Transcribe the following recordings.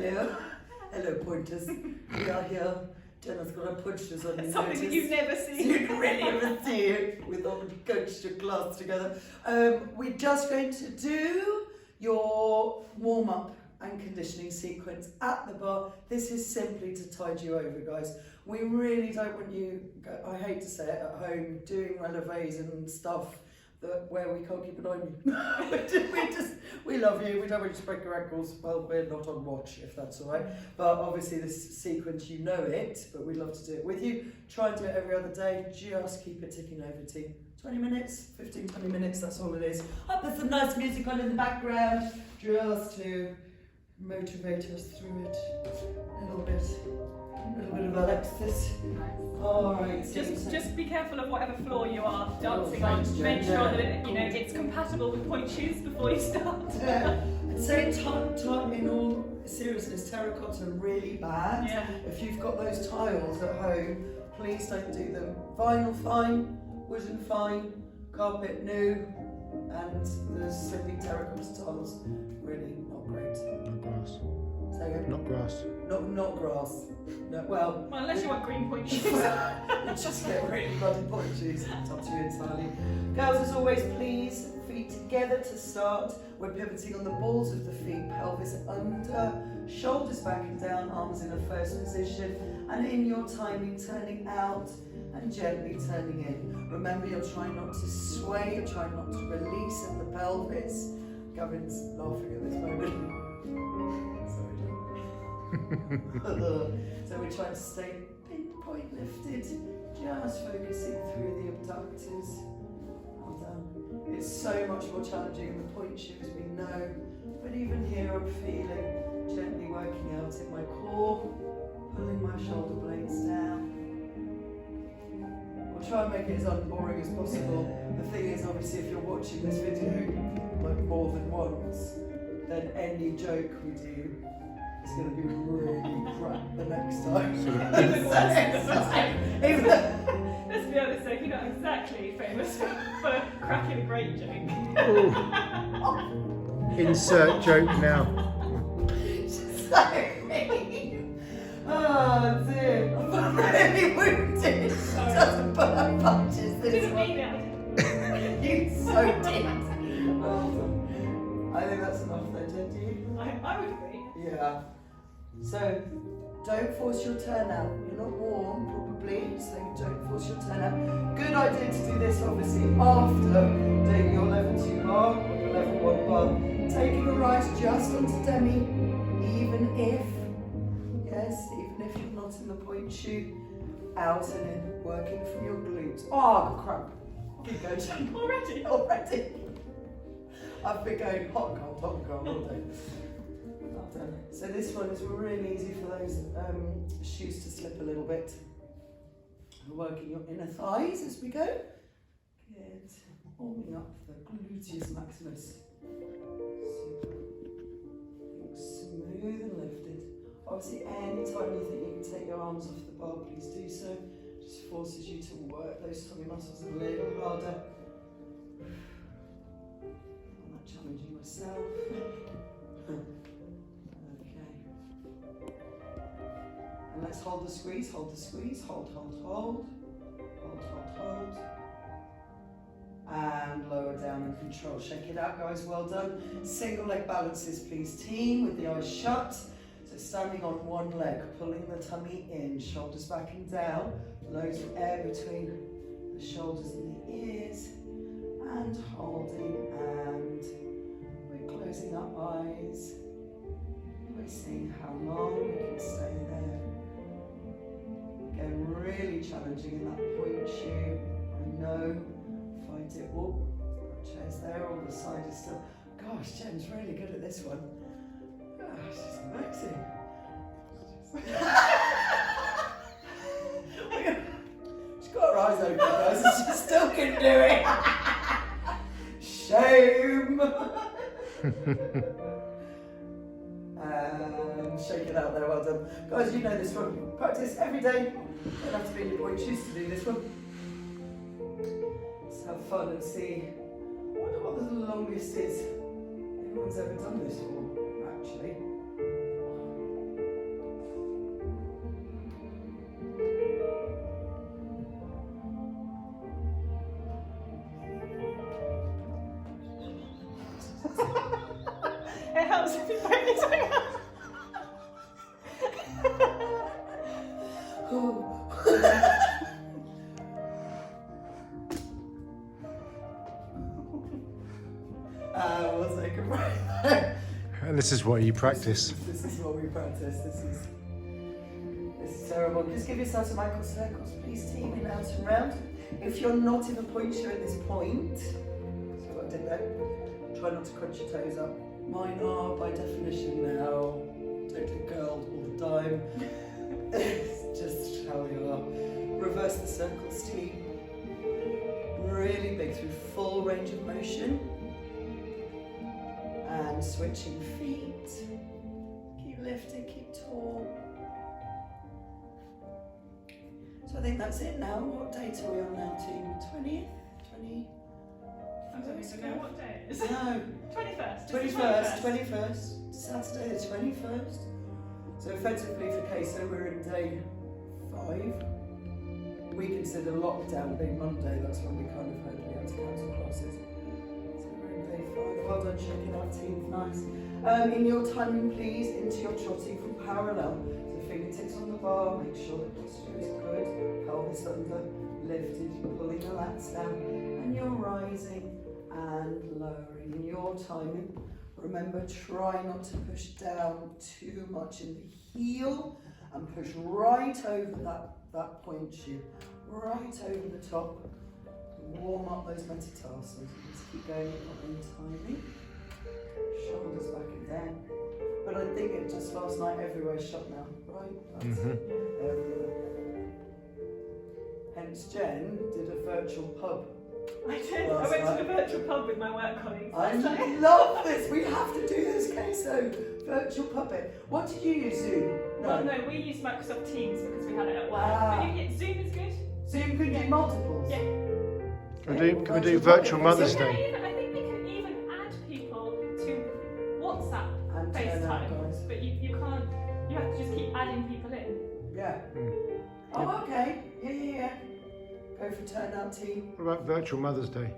Hello. Hello, pointers. We are here. Jenna's got her pointers on you. Something that you've never seen. You'd really ever see it. We've all coached your class together. We're just going to do your warm-up and conditioning sequence at the bar. This is simply to tide you over, guys. We really don't want you, I hate to say it, at home doing releves and stuff where we can't keep an eye on you. we love you. We don't want you to break your ankles. Well, we're not on watch, if that's all right. But obviously this sequence, you know it, but we'd love to do it with you. Try and do it every other day. Just keep it ticking over to 20 minutes, 15, 20 minutes, that's all it is. I'll put some nice music on in the background just to motivate us through it a little bit. A little bit of Alexis. Alright. Just be careful of whatever floor you are dancing thanks, on. Jen. Make sure that it's compatible with pointe shoes before you start. I'd say in all seriousness, terracotta really bad. Yeah. If you've got those tiles at home, please don't do them. Vinyl fine, wooden fine, carpet new, and the slippy terracotta tiles really not great. Not grass. Say again? Not grass. Not grass. No, well, Unless you want green pointe shoes. just get really bloody pointe shoes. It's up to you entirely. Girls, as always, please, feet together to start. We're pivoting on the balls of the feet, pelvis under, shoulders back and down, arms in a first position, and in your timing, turning out and gently turning in. Remember, you're trying not to sway, you're trying not to release at the pelvis. Gavin's laughing at this moment. So we're trying to stay pinpoint lifted, just focusing through the abductors. Well done. It's so much more challenging in the pointe shoes, we know, but even here I'm feeling gently working out in my core, pulling my shoulder blades down. We'll try and make it as unboring as possible. The thing is, obviously, if you're watching this video like more than once, then any joke we do it's going to be really crap the next time. Let's be honest, though, you're not exactly famous for cracking a great joke. Insert joke now. Sorry. Oh dear, I'm really wounded. Doesn't put up punches this Didn't one. mean it. You so did. I think that's enough though, don't you? I would agree. Yeah. So, don't force your turn out. You're not warm, probably, so don't force your turn out. Good idea to do this, obviously, after doing your level 2 bar or your level 1 bar. Taking a rise just onto demi, even if you're not in the pointe shoe, out and in, working from your glutes. Oh, crap. Keep going. Already. I've been going hot and cold all day. So this one is really easy for those shoes to slip a little bit. We're working your inner thighs as we go. Good. Warming up the gluteus maximus. Super. Smooth and lifted. Obviously, any time you think you can take your arms off the bar, please do so. Just forces you to work those tummy muscles a little harder. I'm not challenging myself. And let's hold the squeeze, hold, hold. And lower down and control. Shake it out, guys, well done. Single leg balances, please, team, with the eyes shut. So standing on one leg, pulling the tummy in, shoulders back and down, loads of air between the shoulders and the ears, and holding, and we're closing our eyes. We're seeing how long we can stay there. Again, really challenging in that pointe shoe. I know, fight it. Oh, chair's there, on the side is still. Gosh, Jen's really good at this one. Gosh, she's amazing. She's got her eyes open, guys, and she still can do it. Shame. And shake it out there, well done. Guys, you know this one. Practice every day. Don't have to be in your pointe shoes to do this one. Let's have fun and see. I wonder what the longest is anyone's ever done this for, actually. This is what you practice. This is what we practice. This is terrible. Just give yourself some ankle circles, please, team, in out and round. If you're not in a point shoe at this point, see what I did there? Try not to crunch your toes up. Mine are, by definition now, totally curled all the time. It's just how they are. Reverse the circles, team. Really big through full range of motion. And switching feet. Keep lifting, keep tall. So I think that's it now. What date are we on now, team? 20th? 20? I don't even know what day it is. No. 21st. 21st. Saturday the 21st. So effectively for KaSo we're in day 5. We consider lockdown being Monday. That's when we kind of heard we had to cancel classes. So we're in day 5. Well done, checking out, team. Nice. In your timing, please, into your trotting from parallel. So fingertips on the bar. Make sure the posture is good. Pelvis under, lifted. You're pulling the lats down, and you're rising and lowering. In your timing, remember, try not to push down too much in the heel, and push right over that point shoe, right over the top. Warm up those metatarsals. Just keep going in timing. Shoulders back and down. But I think it just last night everywhere's shut now, right? That's everywhere. Hence Jen did a virtual pub. I did. I went to the virtual pub with my work colleagues. I love this. We have to do this, KaSo. Virtual puppet. What did you use, Zoom? Well, no, we used Microsoft Teams because we had it at work. Ah. But Zoom is good. Zoom can do multiples? Yeah. Can we do virtual Mother's I Day? think we can even add people to WhatsApp, And turn out, FaceTime. guys. But you can't. You have to just keep adding people in. Yeah. Oh, okay. Yeah. Go for turnout team. What about virtual Mother's Day?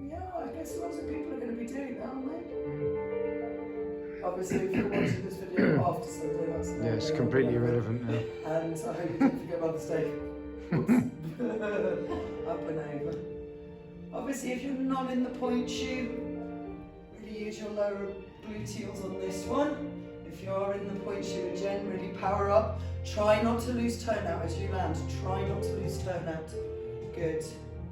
Yeah, I guess lots of people are going to be doing that, aren't they? Obviously, if you're watching this video after Sunday, that's Yeah, it's completely irrelevant now. And I hope you don't forget Mother's Day. Up and over. Obviously, if you're not in the point shoe, really use your lower gluteals on this one. If you are in the point shoe again, really power up. Try not to lose turnout as you land. Try not to lose turnout. Good.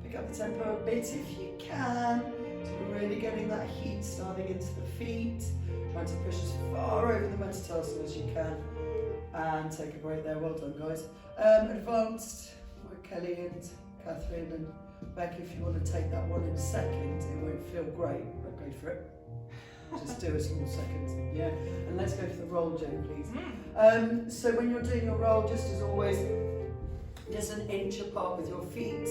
Pick up the tempo a bit if you can. So we're really getting that heat starting into the feet. Trying to push as far over the metatarsal as you can. And take a break there. Well done, guys. Advanced. Kelly and Catherine and Beck, if you want to take that one in a second, it won't feel great, but go for it. Just do a small second, yeah. And let's go for the roll, Jen, please. So when you're doing your roll, just as always, just an inch apart with your feet.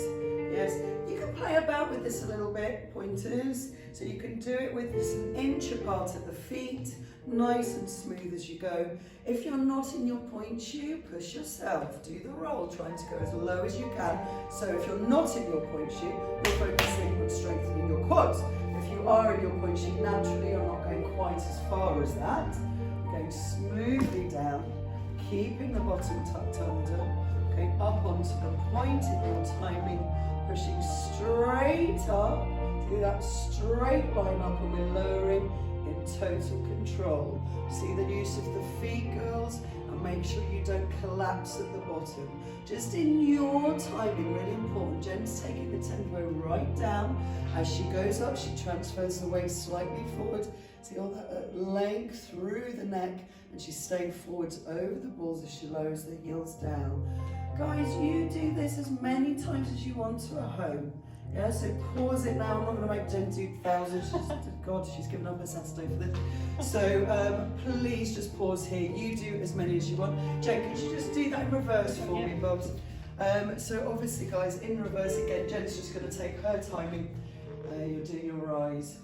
Yes, you can play about with this a little bit, pointers. So you can do it with just an inch apart at the feet, nice and smooth as you go. If you're not in your point shoe, push yourself. Do the roll, trying to go as low as you can. So if you're not in your point shoe, you're focusing on strengthening your quads. If you are in your point shoe, naturally you're not going quite as far as that. Going smoothly down, keeping the bottom tucked under, going up onto the point in your timing, pushing straight up. Do that straight line up, and we're lowering in total control. See the use of the feet, girls, and make sure you don't collapse at the bottom. Just in your timing, really important. Jen's taking the tempo right down. As she goes up, she transfers the weight slightly forward. See all that length through the neck, and she's staying forwards over the balls as she lowers the heels down. Guys, you do this as many times as you want to at home. Yeah, so pause it now. I'm not going to make Jen do thousands. God, she's given up her Saturday for this. So please just pause here. You do as many as you want. Jen, could you just do that in reverse for me, Bobs? So obviously, guys, in reverse again, Jen's just going to take her timing. You're doing your rise,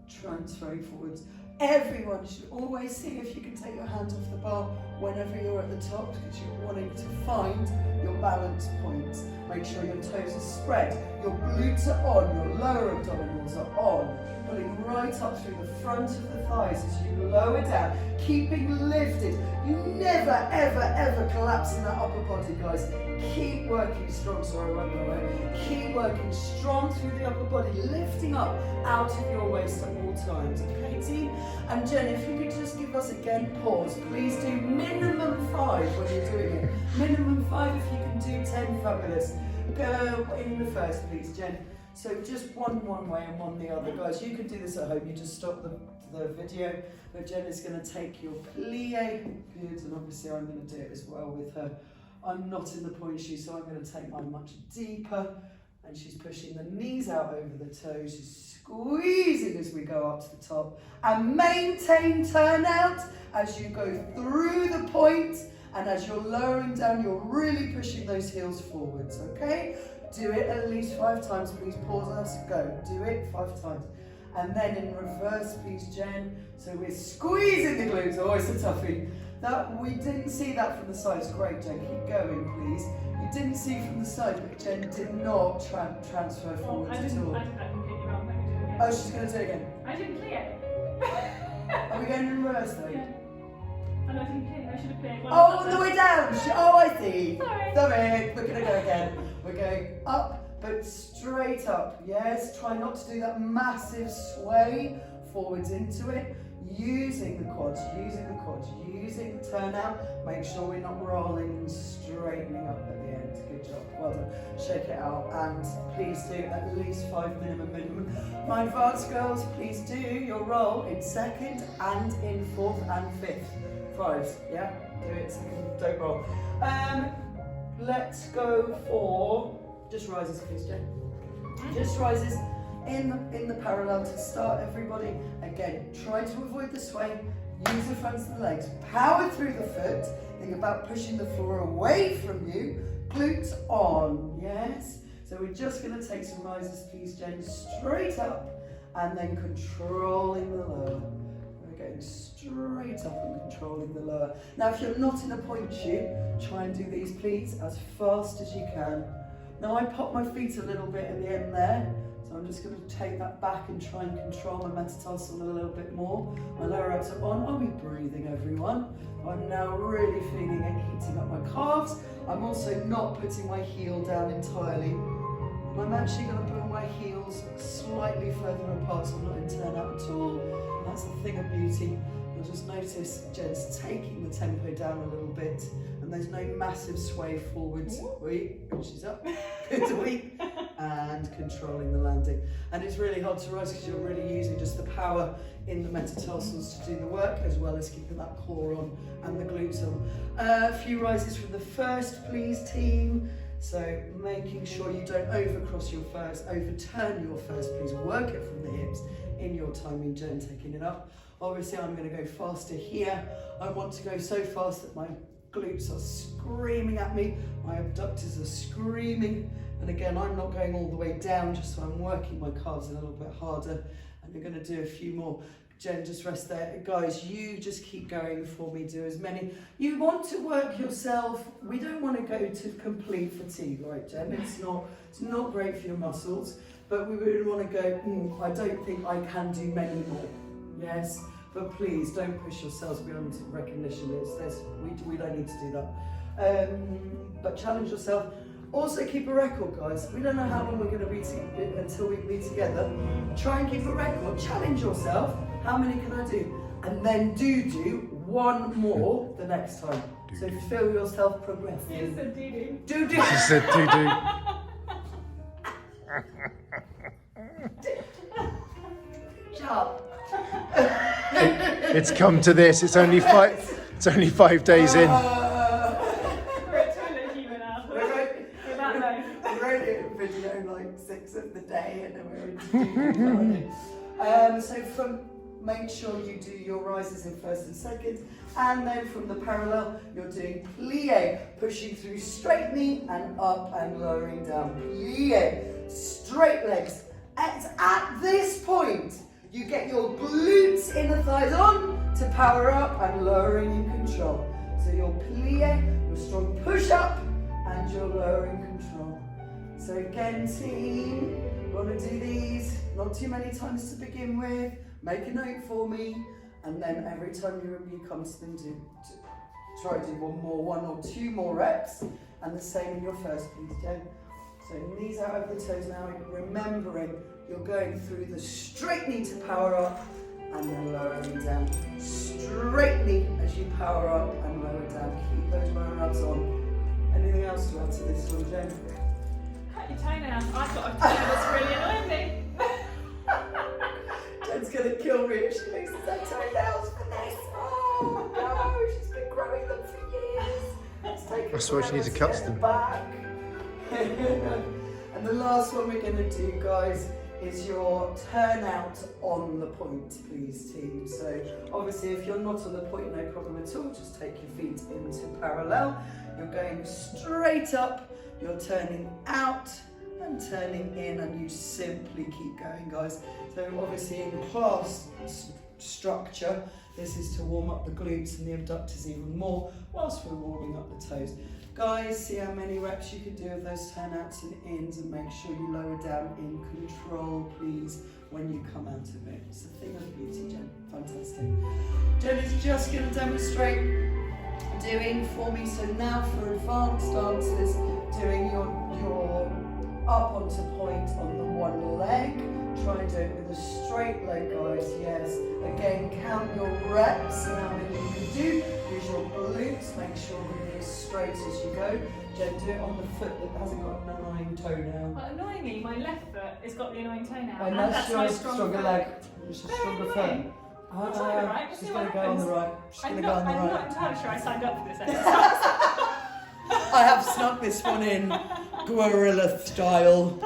transferring forwards. Everyone should always see if you can take your hand off the bar whenever you're at the top, because you're wanting to find your balance points. Make sure your toes are spread, your glutes are on, your lower abdominals are on. pulling right up through the front of the thighs as you lower down, keeping lifted. You never, ever, ever collapse in that upper body, guys. Keep working strong, sorry, I went my way. Keep working strong through the upper body, lifting up out of your waist at all times, okay team? And Jen, if you could just give us again, pause. Please do minimum 5 when you're doing it. Minimum 5, if you can do 10, fabulous. Go in the first, please, Jen. So just one way and one the other. Guys, you can do this at home. You just stop the video. But Jen is going to take your plie. Good, and obviously I'm going to do it as well with her. I'm not in the pointe shoe, so I'm going to take mine much deeper. And she's pushing the knees out over the toes. She's squeezing as we go up to the top. And maintain turnout as you go through the pointe. And as you're lowering down, you're really pushing those heels forwards, okay? Do it at least 5 times, please. Pause us, go. Do it 5 times. And then in reverse, please, Jen. So we're squeezing the glutes. Oh, it's a toughie. That, we didn't see that from the sides. Great, Jen. Keep going, please. You didn't see from the side, but Jen did not transfer forwards at all. I did that completely wrong. Let me do it again. Oh, she's going to do it again. I didn't clear. Are we going in reverse, though? Yeah. And I didn't clear. I should have cleared. Oh, on the way down. Oh, I see. Sorry. Sorry. We're going to go again. We're going up, but straight up. Yes. Try not to do that massive sway forwards into it. Using the quads, using the turnout. Make sure we're not rolling and straightening up at the end. Good job. Well done. Shake it out. And please do at least 5 minimum. My advanced girls, please do your roll in 2nd and in 4th and 5th. 5s, yeah? Do it 2nd, don't roll. Let's go for just rises, please, Jen. Just rises in the parallel to start, everybody. Again, try to avoid the sway. Use the fronts of the legs. Power through the foot. Think about pushing the floor away from you. Glutes on, yes? So we're just going to take some rises, please, Jen. Straight up and then controlling the lower. Going straight up and controlling the lower. Now, if you're not in a pointe shoe, try and do these pleats as fast as you can. Now, I pop my feet a little bit at the end there, so I'm just going to take that back and try and control my metatarsal a little bit more. My lower abs are on. Are we breathing, everyone? I'm now really feeling it heating up my calves. I'm also not putting my heel down entirely. And I'm actually going to put my heels slightly further apart, so I'm not in turnout at all. That's the thing of beauty. You'll just notice Jen's taking the tempo down a little bit, and there's no massive sway forwards. Wait, she's up. Good, and controlling the landing. And it's really hard to rise because you're really using just the power in the metatarsals to do the work, as well as keeping that core on and the glutes on. A few rises from the first, please, team. So making sure you don't overcross your first, overturn your first, please. Work it from the hips in your timing, Jen, taking it up. Obviously, I'm going to go faster here. I want to go so fast that my glutes are screaming at me. My abductors are screaming. And again, I'm not going all the way down, just so I'm working my calves a little bit harder. And we're going to do a few more. Jen, just rest there. Guys, you just keep going for me. Do as many. You want to work yourself. We don't want to go to complete fatigue, right, Jen? It's not great for your muscles. But we would want to go, I don't think I can do many more. Yes? But please, don't push yourselves beyond recognition. We don't need to do that. But challenge yourself. Also keep a record, guys. We don't know how long we're going to be until we be together. Try and keep a record. Challenge yourself. How many can I do? And then do one more the next time. So feel yourself progress. You said do-do. Do-do. She said do-do. Sharp. It's come to this. It's only 5 days in. We're a toilet human now. We're that low. We wrote it in video like 6 of the day, and then we're into so make sure you do your rises in first and second, and then from the parallel you're doing plie, pushing through straight knee and up and lowering down. Plie, straight legs. At this point, you get your glutes, inner thighs on to power up and lowering in control. So your plie, your strong push up, and your lowering control. So again, team, You want to do these, not too many times to begin with. Make a note for me, and then every time you come to them, try to do one or two more reps, and the same in your first piece, Jen. So knees out over the toes now, remembering you're going through the straight knee to power up, and then lower knee down. Straight knee as you power up and lower down. Keep those lower abs on. Anything else to add to this one, Jen? Cut your toenails. I've got a toenail that's really annoying me. Jen's gonna kill me if she loses her toenails for this. Oh no, she's been growing them for years. It's taken That's why she needs to cut them back. And the last one we're gonna do, guys, is your turnout on the point, please, team. So obviously if you're not on the point, no problem at all, just take your feet into parallel. You're going straight up, you're turning out and turning in, and you simply keep going, guys. So obviously in class structure, this is to warm up the glutes and the abductors even more whilst we're warming up the toes. Guys, see how many reps you can do of those turnouts and ins, and make sure you lower down in control, please, when you come out of it. It's a thing of beauty, Jen. Fantastic. Jen is just going to demonstrate doing for me. So now for advanced dancers, doing your up onto point on the one leg. Try and do it with a straight leg, guys. Yes. Again, count your reps and how many you can do. Use your glutes. Make sure they're as straight as you go. Jen, do it on the foot that hasn't got an annoying toenail. Well, annoyingly, my left foot has got the annoying toenail. And that's my your stronger leg. It's a stronger foot. I'll try the right. She's going to go on the right. She's going to go on the right. I'm not entirely sure I signed up for this exercise. I have snuck this one in guerrilla style.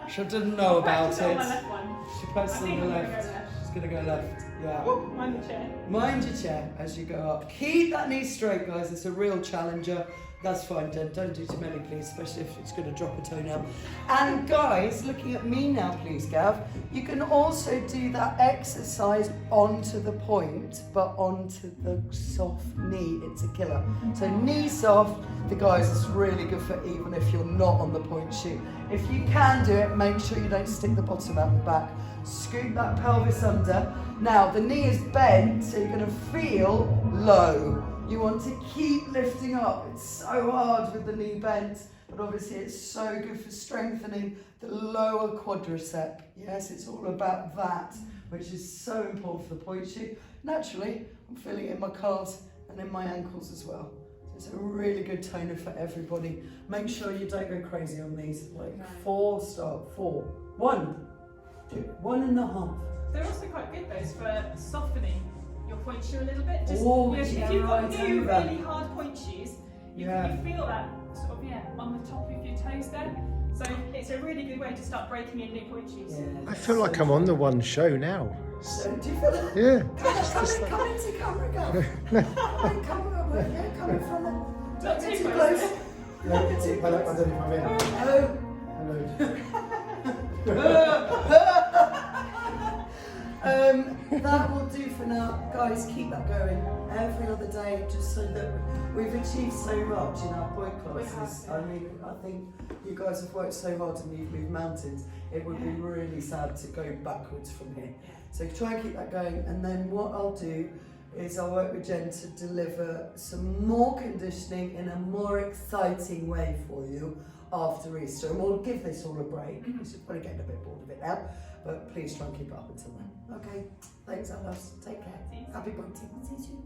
She didn't know about it. On my left one. She puts it on the left. She's going to go left. Yeah. Whoop, mind the chair. Mind your chair as you go up. Keep that knee straight, guys. It's a real challenger. That's fine, Jen. Don't do too many, please, especially if it's going to drop a toenail. And guys, looking at me now, please, Gav, you can also do that exercise onto the point, but onto the soft knee. It's a killer. So knee soft, the guys, it's really good for even if you're not on the point shoot. If you can do it, make sure you don't stick the bottom out the back. Scoop that pelvis under. Now, the knee is bent, so you're going to feel low. You want to keep lifting up. It's so hard with the knee bent, but obviously it's so good for strengthening the lower quadricep. Yes, it's all about that, which is so important for the point shoot. Naturally, I'm feeling it in my calves and in my ankles as well. So it's a really good toner for everybody. Make sure you don't go crazy on these. Like 4, start 4. 1, 2, 1.5. They're also quite good, those, for softening your point shoe a little bit. Just, yeah, if you've got right new, over. really hard point shoes, you feel that sort of, on the top of your toes there. So it's a really good way to start breaking in new point shoes. Yeah, I feel like I'm on the one show now. So, do you feel it? Yeah. Come into camera, go. Come in front of. Not too too close. close. No, I don't know if I'm in. Hello. That will do for now. Guys, keep that going every other day, just so that we've achieved so much in our point classes. I mean, I think you guys have worked so hard and you've moved mountains. It would be really sad to go backwards from here. So try and keep that going, and then what I'll do is I'll work with Jen to deliver some more conditioning in a more exciting way for you after Easter. And we'll give this all a break, because you're probably getting a bit bored of it now, but please try and keep it up until then. Okay, thanks, Alice. Take care. Happy Pointe. See you soon.